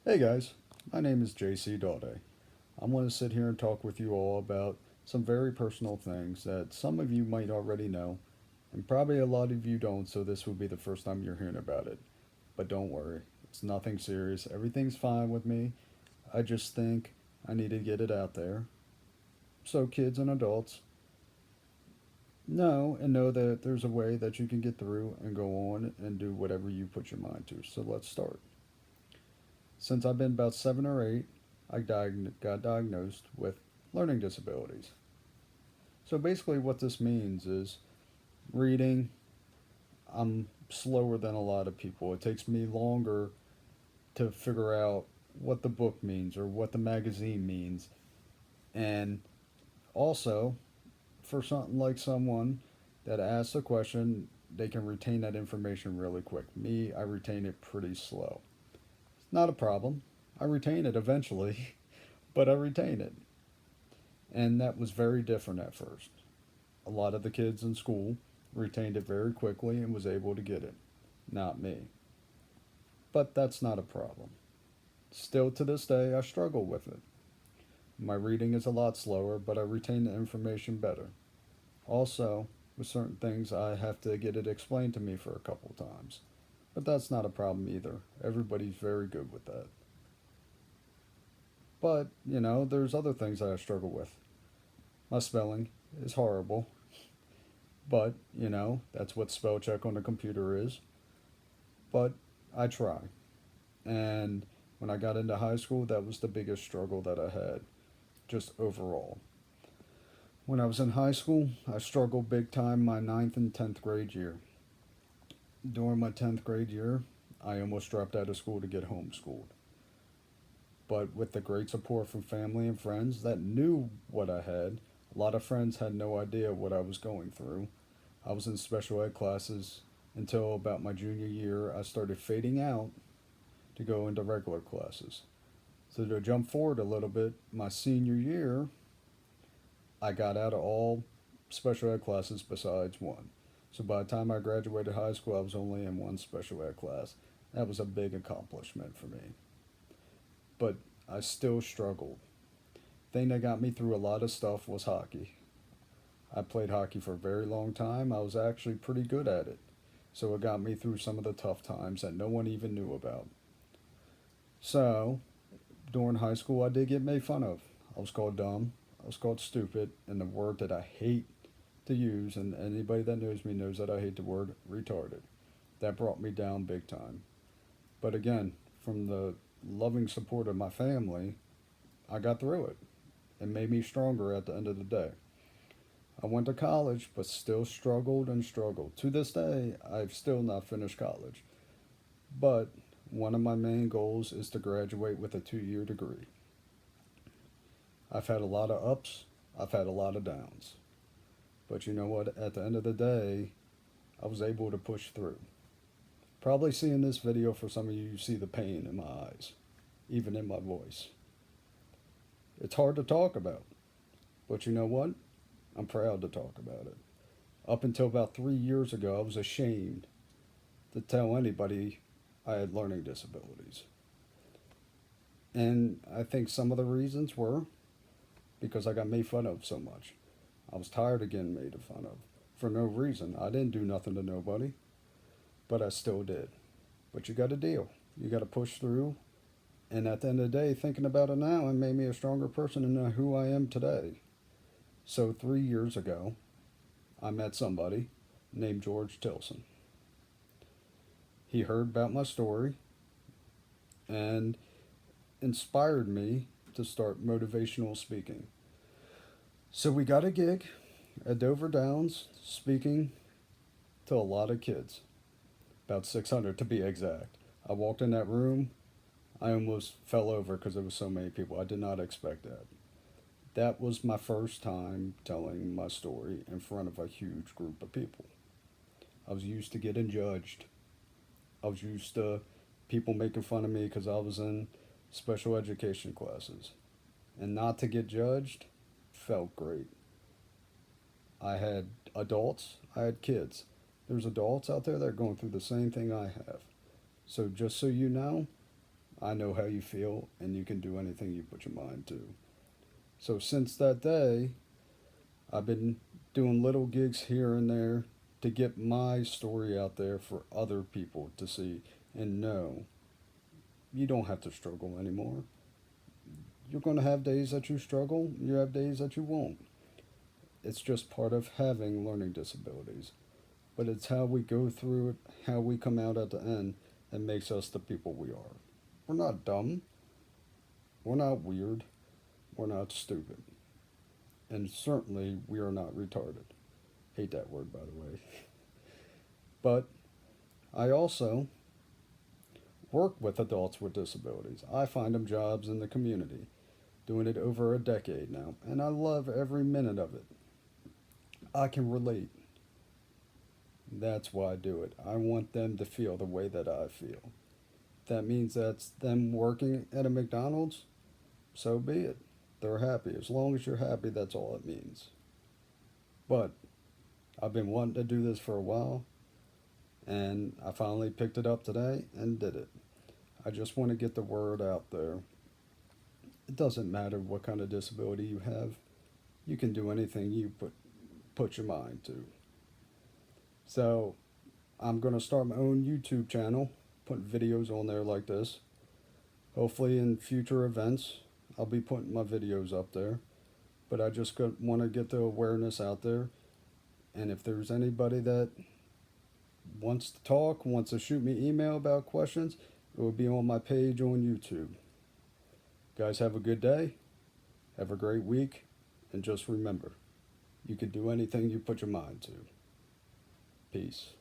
Hey guys, my name is JC Daude. I'm going to sit here and talk with you all about some very personal things that some of you might already know, and probably a lot of you don't, so this will be the first time you're hearing about it. But don't worry, it's nothing serious. Everything's fine with me. I just think I need to get it out there so kids and adults know that there's a way that you can get through and go on and do whatever you put your mind to. So let's start. Since I've been about 7 or 8, got diagnosed with learning disabilities. So basically, what this means is reading, I'm slower than a lot of people. It takes me longer to figure out what the book means or what the magazine means. And also, for something like someone that asks a question, they can retain that information really quick. Me, I retain it pretty slow. It's not a problem. I retain it eventually, but I retain it. And that was very different at first. A lot of the kids in school retained it very quickly and was able to get it. Not me. But that's not a problem. Still to this day, I struggle with it. My reading is a lot slower, but I retain the information better. Also, with certain things, I have to get it explained to me for a couple times. But that's not a problem either. Everybody's very good with that. But, there's other things that I struggle with. My spelling is horrible, but, that's what spell check on the computer is. But I try. And when I got into high school, that was the biggest struggle that I had, just overall. When I was in high school, I struggled big time my ninth and 10th grade year. During my 10th grade year, I almost dropped out of school to get homeschooled. But with the great support from family and friends that knew what I had, a lot of friends had no idea what I was going through. I was in special ed classes until about my junior year. I started fading out to go into regular classes. So to jump forward a little bit, my senior year, I got out of all special ed classes besides one. So by the time I graduated high school, I was only in one special ed class. That was a big accomplishment for me. But I still struggled. Thing that got me through a lot of stuff was hockey. I played hockey for a very long time. I was actually pretty good at it. So it got me through some of the tough times that no one even knew about. So, during high school, I did get made fun of. I was called dumb. I was called stupid. And the word that I hate to use, and anybody that knows me knows that I hate the word retarded. That brought me down big time. But again, from the loving support of my family, I got through it. It made me stronger at the end of the day. I went to college, but still struggled and struggled. To this day, I've still not finished college. But one of my main goals is to graduate with a 2 year degree. I've had a lot of ups, I've had a lot of downs. But you know what? At the end of the day, I was able to push through. Probably seeing this video for some of you, you see the pain in my eyes, even in my voice. It's hard to talk about, but you know what? I'm proud to talk about it. Up until about 3 years ago, I was ashamed to tell anybody I had learning disabilities. And I think some of the reasons were because I got made fun of so much. I was tired of getting made fun of for no reason. I didn't do nothing to nobody, but I still did. But you got to deal. You got to push through. And at the end of the day, thinking about it now, it made me a stronger person than who I am today. So 3 years ago, I met somebody named George Tilson. He heard about my story and inspired me to start motivational speaking. So we got a gig at Dover Downs speaking to a lot of kids, about 600 to be exact. I walked in that room, I almost fell over because there was so many people. I did not expect that. That was my first time telling my story in front of a huge group of people. I was used to getting judged. I was used to people making fun of me because I was in special education classes. And not to get judged felt great. I had adults, I had kids. There's adults out there that are going through the same thing I have. So just so you know, I know how you feel, and you can do anything you put your mind to. So since that day, I've been doing little gigs here and there to get my story out there for other people to see and know. You don't have to struggle anymore. You're going to have days that you struggle, you have days that you won't. It's just part of having learning disabilities. But it's how we go through it, how we come out at the end, that makes us the people we are. We're not dumb, we're not weird, we're not stupid, and certainly we are not retarded. Hate that word, by the way. But I also work with adults with disabilities. I find them jobs in the community, doing it over a decade now, and I love every minute of it. I can relate. That's why I do it. I want them to feel the way that I feel. That means that's them working at a McDonald's, so be it. They're happy. As long as you're happy, that's all it means. But I've been wanting to do this for a while, and I finally picked it up today and did it. I just want to get the word out there. It doesn't matter what kind of disability you have. You can do anything you put your mind to. So I'm going to start my own YouTube channel, put videos on there like this. Hopefully in future events, I'll be putting my videos up there. But I just want to get the awareness out there. And if there's anybody that wants to talk, wants to shoot me email about questions, it will be on my page on YouTube. Guys, have a good day. Have a great week. And just remember, you can do anything you put your mind to. Peace.